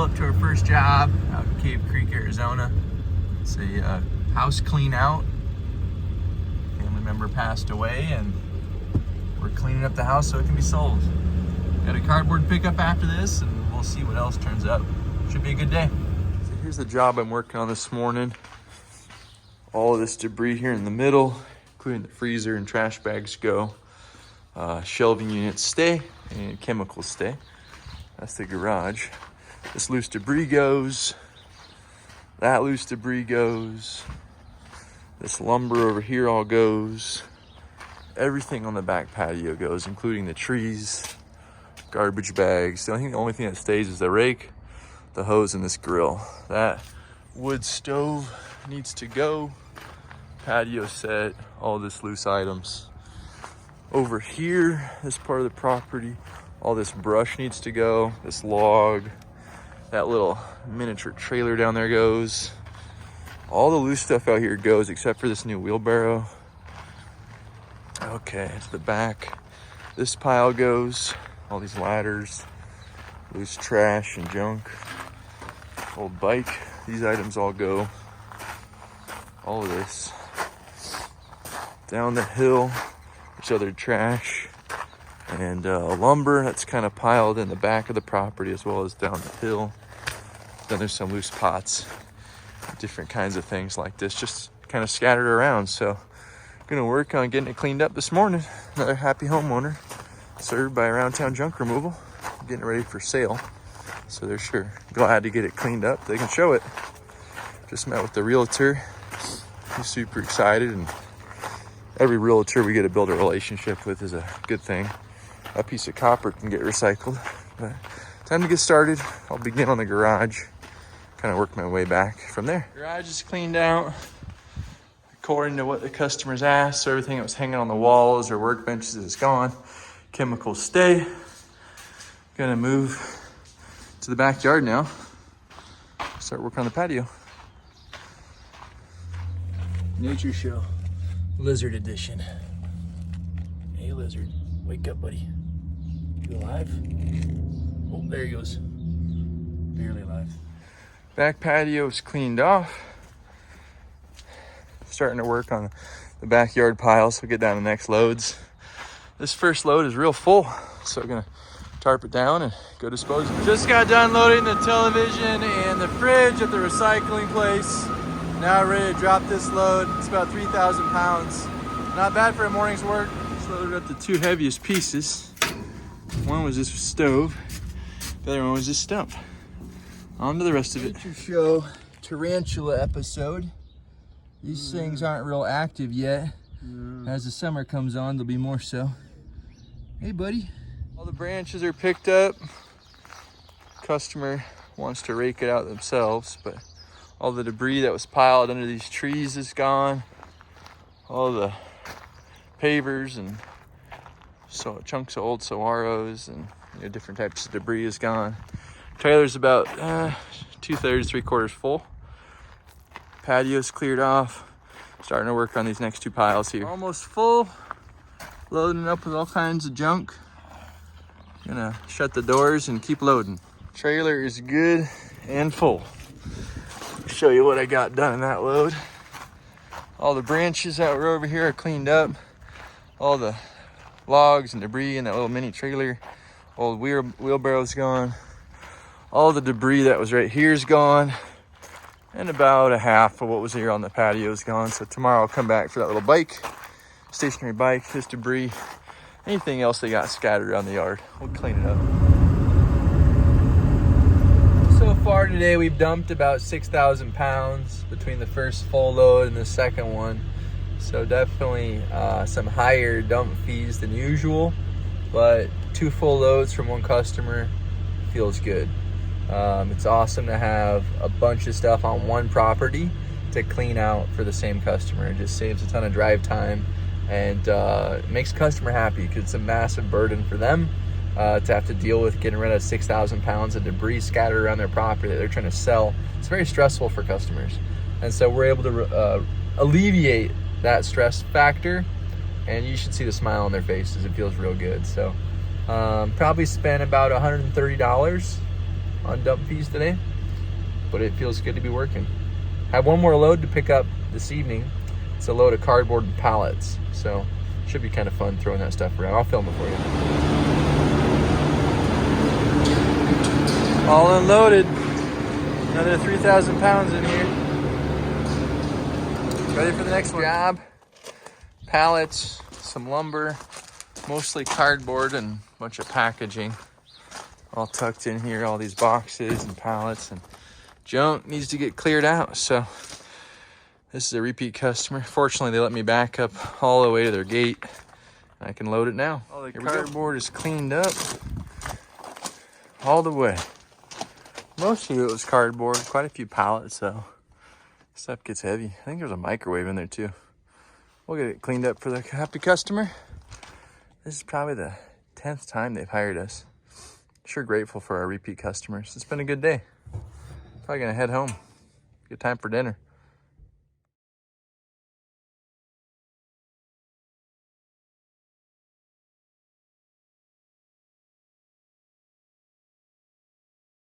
pull up to our first job out in Cave Creek, Arizona. It's a house clean out. Family member passed away and we're cleaning up the house so it can be sold. Got a cardboard pickup after this and we'll see what else turns up. Should be a good day. So here's the job I'm working on this morning. All of this debris here in the middle, including the freezer and trash bags go. Shelving units stay and chemicals stay. That's the garage. This loose debris goes. That loose debris goes. This lumber over here all goes. Everything on the back patio goes, including the trees, garbage bags. The only thing that stays is the rake, the hose, and this grill. That wood stove needs to go. Patio set, all this loose items. Over here, this part of the property, all this brush needs to go. This log, that little miniature trailer down there goes. All the loose stuff out here goes except for this new wheelbarrow. Okay, to the back. This pile goes, all these ladders, loose trash and junk. Old bike, these items all go. All of this. Down the hill, there's other trash and lumber that's kind of piled in the back of the property as well as down the hill. Then there's some loose pots, different kinds of things like this, just kind of scattered around. So gonna work on getting it cleaned up this morning. Another happy homeowner served by Around Town Junk Removal, getting it ready for sale. So they're sure glad to get it cleaned up. They can show it. Just met with the realtor. He's super excited, and every realtor we get to build a relationship with is a good thing. A piece of copper can get recycled. But time to get started. I'll begin on the garage, kind of work my way back from there. Garage is cleaned out according to what the customers asked. So everything that was hanging on the walls or workbenches is gone. Chemicals stay. Gonna move to the backyard now. Start working on the patio. Nature show. Lizard edition. Hey lizard, wake up buddy. You alive? Oh, there he goes. Barely alive. Back patio is cleaned off. Starting to work on the backyard piles. We'll get down to the next loads. This first load is real full, so we're gonna tarp it down and go dispose of it. Just got done loading the television and the fridge at the recycling place. Now ready to drop this load. It's about 3,000 pounds. Not bad for a morning's work. Just loaded up the two heaviest pieces. One was this stove. The other one was this stump. On to the rest of it. Nature show tarantula episode. These things aren't real active yet. As the summer comes on, they'll be more so. Hey buddy. All the branches are picked up. Customer wants to rake it out themselves, but all the debris that was piled under these trees is gone. All the pavers and so chunks of old saguaros and different types of debris is gone. Trailer's about 2/3, 3/4 full. Patio's cleared off. Starting to work on these next two piles here. Almost full. Loading up with all kinds of junk. Gonna shut the doors and keep loading. Trailer is good and full. Show you what I got done in that load. All the branches that were over here are cleaned up. All the logs and debris in that little mini trailer. Old wheelbarrow's gone. All the debris that was right here is gone. And about a half of what was here on the patio is gone. So tomorrow I'll come back for that little bike, stationary bike, this debris, anything else they got scattered around the yard. We'll clean it up. So far today we've dumped about 6,000 pounds between the first full load and the second one. So definitely some higher dump fees than usual, but 2 full loads from one customer feels good. It's awesome to have a bunch of stuff on one property to clean out for the same customer. It just saves a ton of drive time and makes the customer happy because it's a massive burden for them to have to deal with getting rid of 6,000 pounds of debris scattered around their property that they're trying to sell. It's very stressful for customers. And so we're able to alleviate that stress factor, and you should see the smile on their faces. It feels real good. So probably spent about $130 on dump fees today, but it feels good to be working. I have one more load to pick up this evening. It's a load of cardboard and pallets, so it should be kind of fun throwing that stuff around. I'll film it for you. All unloaded. Another 3,000 pounds in here. Ready for the next job. Pallets, some lumber, mostly cardboard and a bunch of packaging. All tucked in here, all these boxes and pallets, and junk needs to get cleared out. So this is a repeat customer. Fortunately, they let me back up all the way to their gate. I can load it now. All the cardboard is cleaned up all the way. Most of it was cardboard, quite a few pallets though. Stuff gets heavy. I think there's a microwave in there too. We'll get it cleaned up for the happy customer. This is probably the 10th time they've hired us. Sure grateful for our repeat customers. It's been a good day. Probably gonna head home. Good time for dinner.